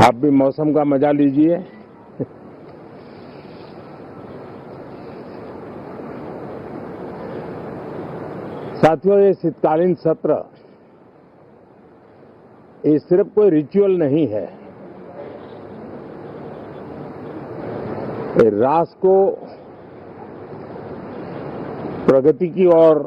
आप भी मौसम का मजा लीजिए। साथियों, ये शीतकालीन सत्र ये सिर्फ कोई रिचुअल नहीं है। ये राष्ट्र को प्रगति की ओर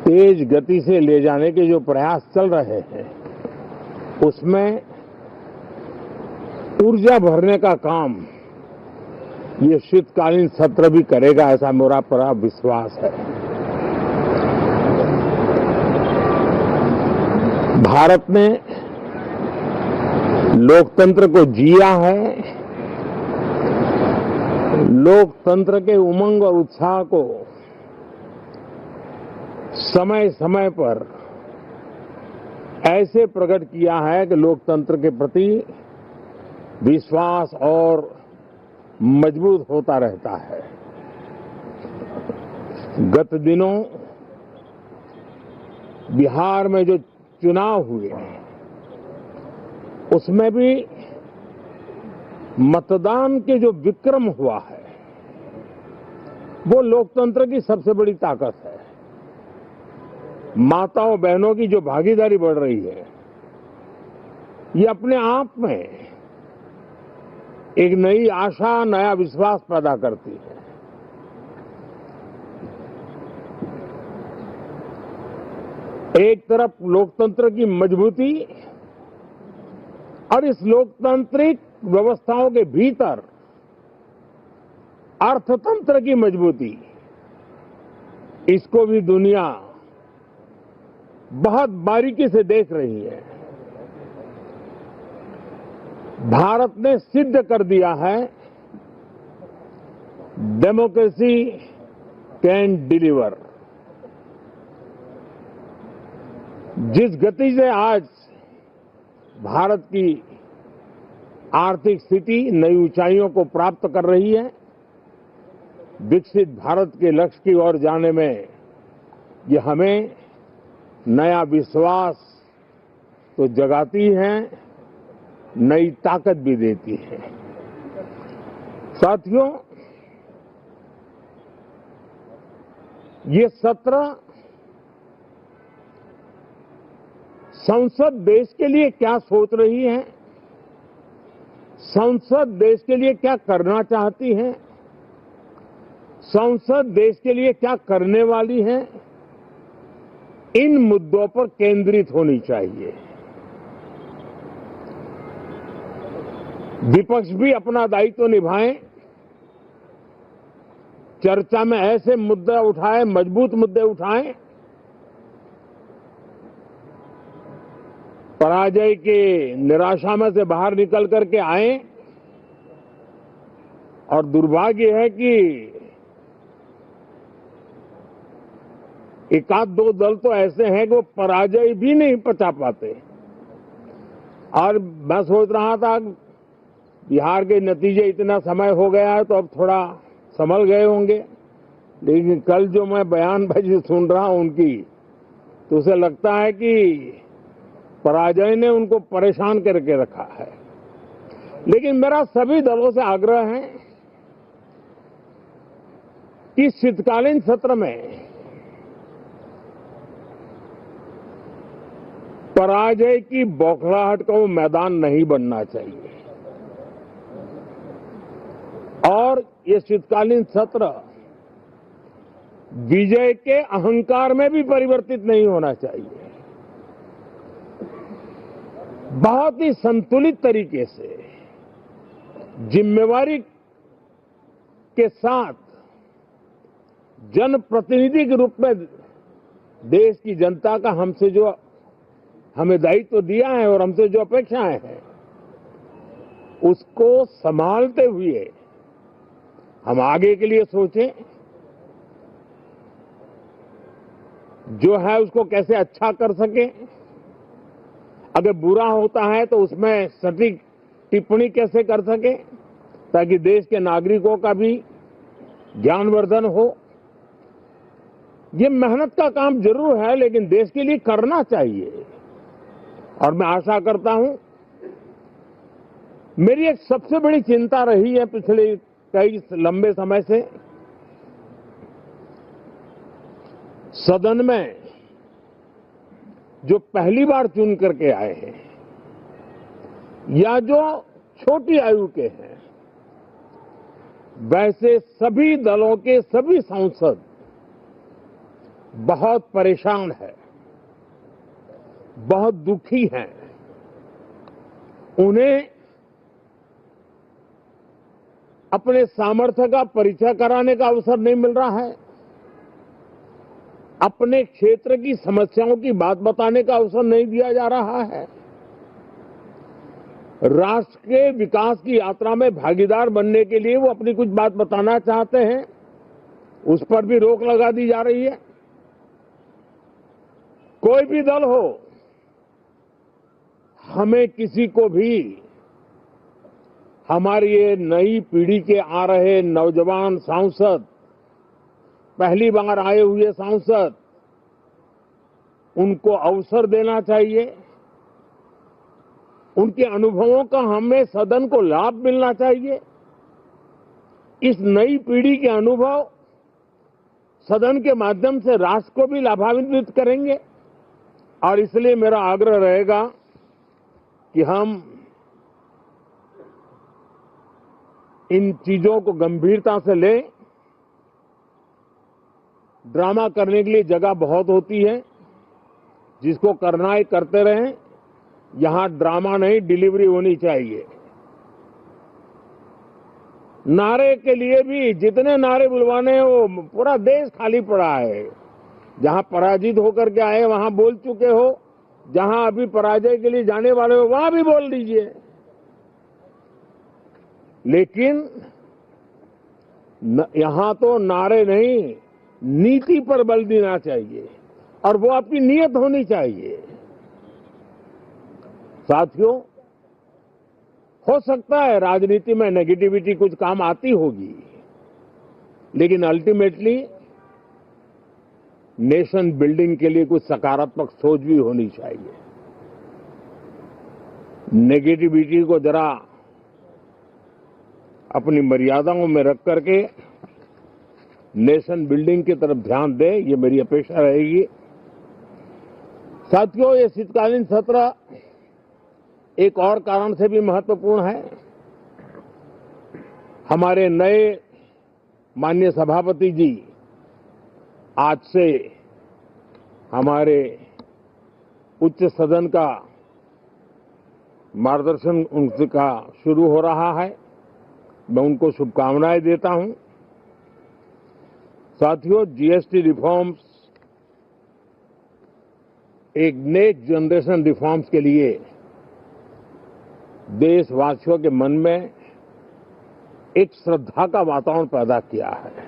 तेज गति से ले जाने के जो प्रयास चल रहे हैं, उसमें ऊर्जा भरने का काम ये शीतकालीन सत्र भी करेगा, ऐसा मेरा पूरा विश्वास है। भारत ने लोकतंत्र को जिया है, लोकतंत्र के उमंग और उत्साह को समय समय पर ऐसे प्रकट किया है कि लोकतंत्र के प्रति विश्वास और मजबूत होता रहता है। गत दिनों बिहार में जो चुनाव हुए, उसमें भी मतदान के जो विक्रम हुआ है, वो लोकतंत्र की सबसे बड़ी ताकत है। माताओं बहनों की जो भागीदारी बढ़ रही है, ये अपने आप में एक नई आशा, नया विश्वास पैदा करती है। एक तरफ लोकतंत्र की मजबूती और इस लोकतांत्रिक व्यवस्थाओं के भीतर अर्थतंत्र की मजबूती, इसको भी दुनिया बहुत बारीकी से देख रही है। भारत ने सिद्ध कर दिया है, डेमोक्रेसी कैन डिलीवर। जिस गति से आज भारत की आर्थिक स्थिति नई ऊंचाइयों को प्राप्त कर रही है, विकसित भारत के लक्ष्य की ओर जाने में ये हमें नया विश्वास तो जगाती है, नई ताकत भी देती है। साथियों, ये सत्र संसद देश के लिए क्या सोच रही है, संसद देश के लिए क्या करना चाहती है, संसद देश के लिए क्या करने वाली है, इन मुद्दों पर केंद्रित होनी चाहिए। विपक्ष भी अपना दायित्व निभाएं, चर्चा में ऐसे मुद्दे उठाएं, मजबूत मुद्दे उठाएं, पराजय के निराशा में से बाहर निकल करके आए। और दुर्भाग्य है कि एक आध दो दल तो ऐसे हैं कि वो पराजय भी नहीं पचा पाते। और मैं सोच रहा था बिहार के नतीजे इतना समय हो गया है तो अब थोड़ा संभल गए होंगे, लेकिन कल जो मैं बयानबाजी सुन रहा हूं उनकी, तो उसे लगता है कि पराजय ने उनको परेशान करके रखा है। लेकिन मेरा सभी दलों से आग्रह है कि शीतकालीन सत्र में पराजय की बौखलाहट का वो मैदान नहीं बनना चाहिए। और ये शीतकालीन सत्र विजय के अहंकार में भी परिवर्तित नहीं होना चाहिए। बहुत ही संतुलित तरीके से, जिम्मेवारी के साथ, जनप्रतिनिधि के रूप में देश की जनता का हमसे जो हमें दायित्व दिया है और हमसे जो अपेक्षाएं हैं, उसको संभालते हुए हम आगे के लिए सोचें। जो है उसको कैसे अच्छा कर सके, अगर बुरा होता है तो उसमें सटीक टिप्पणी कैसे कर सके, ताकि देश के नागरिकों का भी ज्ञानवर्धन हो। ये मेहनत का काम जरूर है, लेकिन देश के लिए करना चाहिए। और मैं आशा करता हूं मेरी एक सबसे बड़ी चिंता रही है पिछले कई लंबे समय से, सदन में जो पहली बार चुन करके आए हैं या जो छोटी आयु के हैं, वैसे सभी दलों के सभी सांसद बहुत परेशान हैं, बहुत दुखी हैं। उन्हें अपने सामर्थ्य का परिचय कराने का अवसर नहीं मिल रहा है, अपने क्षेत्र की समस्याओं की बात बताने का अवसर नहीं दिया जा रहा है। राष्ट्र के विकास की यात्रा में भागीदार बनने के लिए वो अपनी कुछ बात बताना चाहते हैं, उस पर भी रोक लगा दी जा रही है। कोई भी दल हो, हमें किसी को भी हमारी ये नई पीढ़ी के आ रहे नौजवान सांसद, पहली बार आए हुए सांसद, उनको अवसर देना चाहिए। उनके अनुभवों का हमें सदन को लाभ मिलना चाहिए। इस नई पीढ़ी के अनुभव सदन के माध्यम से राष्ट्र को भी लाभान्वित करेंगे और इसलिए मेरा आग्रह रहेगा कि हम इन चीजों को गंभीरता से लें। ड्रामा करने के लिए जगह बहुत होती है, जिसको करना है करते रहें। यहां ड्रामा नहीं, डिलीवरी होनी चाहिए। नारे के लिए भी जितने नारे बुलवाने हैं, वो पूरा देश खाली पड़ा है। जहां पराजित होकर के आए वहां बोल चुके हो, जहां अभी पराजय के लिए जाने वाले हो वहां भी बोल दीजिए, लेकिन यहां तो नारे नहीं, नीति पर बल देना चाहिए और वो आपकी नीयत होनी चाहिए। साथियों, हो सकता है राजनीति में नेगेटिविटी कुछ काम आती होगी, लेकिन अल्टीमेटली नेशन बिल्डिंग के लिए कुछ सकारात्मक सोच भी होनी चाहिए। नेगेटिविटी को जरा अपनी मर्यादाओं में रख करके नेशन बिल्डिंग की तरफ ध्यान दें, ये मेरी अपेक्षा रहेगी। साथियों, ये शीतकालीन सत्र एक और कारण से भी महत्वपूर्ण है। हमारे नए माननीय सभापति जी आज से हमारे उच्च सदन का मार्गदर्शन उनका शुरू हो रहा है। मैं उनको शुभकामनाएं देता हूं। साथियों, जीएसटी रिफॉर्म्स एक नेक्स्ट जनरेशन रिफॉर्म्स के लिए देशवासियों के मन में एक श्रद्धा का वातावरण पैदा किया है।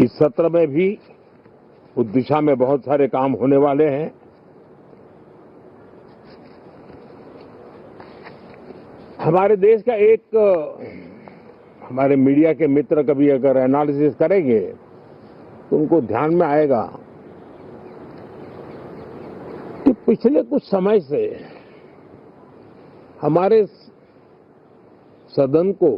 इस सत्र में भी उस दिशा में बहुत सारे काम होने वाले हैं। हमारे देश का एक हमारे मीडिया के मित्र कभी अगर एनालिसिस करेंगे तो उनको ध्यान में आएगा कि पिछले कुछ समय से हमारे सदन को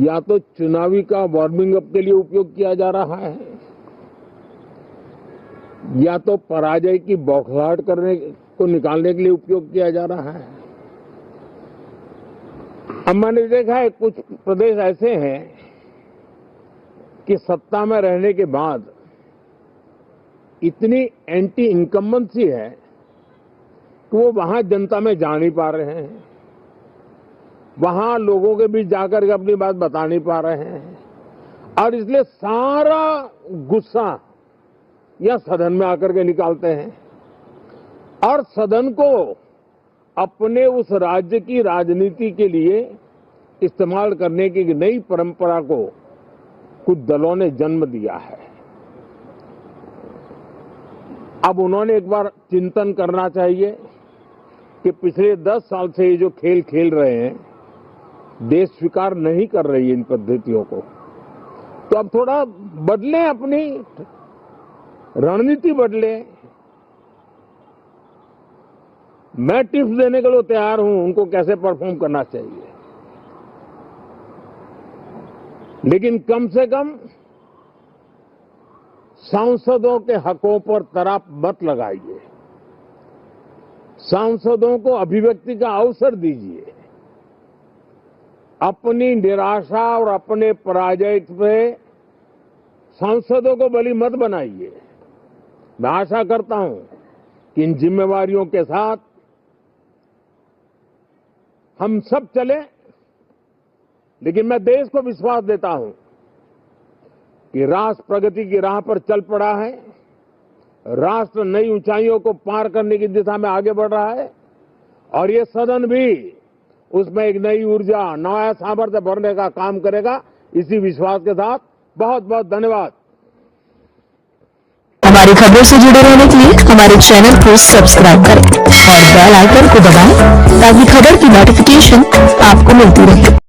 या तो चुनावी का वार्मिंग अप के लिए उपयोग किया जा रहा है, या तो पराजय की बौखलाहट करने को निकालने के लिए उपयोग किया जा रहा है। अब मैंने देखा है कुछ प्रदेश ऐसे हैं कि सत्ता में रहने के बाद इतनी एंटी इनकम्बेंसी है कि वो वहां जनता में जा नहीं पा रहे हैं, वहां लोगों के बीच जाकर के अपनी बात बता नहीं पा रहे हैं, और इसलिए सारा गुस्सा या सदन में आकर के निकालते हैं और सदन को अपने उस राज्य की राजनीति के लिए इस्तेमाल करने की नई परंपरा को कुछ दलों ने जन्म दिया है। अब उन्होंने एक बार चिंतन करना चाहिए कि पिछले 10 साल से ये जो खेल खेल रहे हैं, देश स्वीकार नहीं कर रही है इन पद्धतियों को, तो अब थोड़ा बदलें, अपनी रणनीति बदलें। मैं टिप्स देने के लिए तैयार हूं उनको कैसे परफॉर्म करना चाहिए, लेकिन कम से कम सांसदों के हकों पर तराप मत लगाइए, सांसदों को अभिव्यक्ति का अवसर दीजिए, अपनी निराशा और अपने पराजय पे सांसदों को बलि मत बनाइए। मैं आशा करता हूं कि इन जिम्मेवारियों के साथ हम सब चलें, लेकिन मैं देश को विश्वास देता हूं कि राष्ट्र प्रगति की राह पर चल पड़ा है, राष्ट्र नई ऊंचाइयों को पार करने की दिशा में आगे बढ़ रहा है और ये सदन भी उसमें एक नई ऊर्जा, नया सामर्थ्य भरने का काम करेगा। इसी विश्वास के साथ बहुत बहुत धन्यवाद। हमारी खबरों से जुड़े रहने के लिए हमारे चैनल को सब्सक्राइब करें और बेल आइकन को दबाएं ताकि खबर की नोटिफिकेशन आपको मिलती रहे।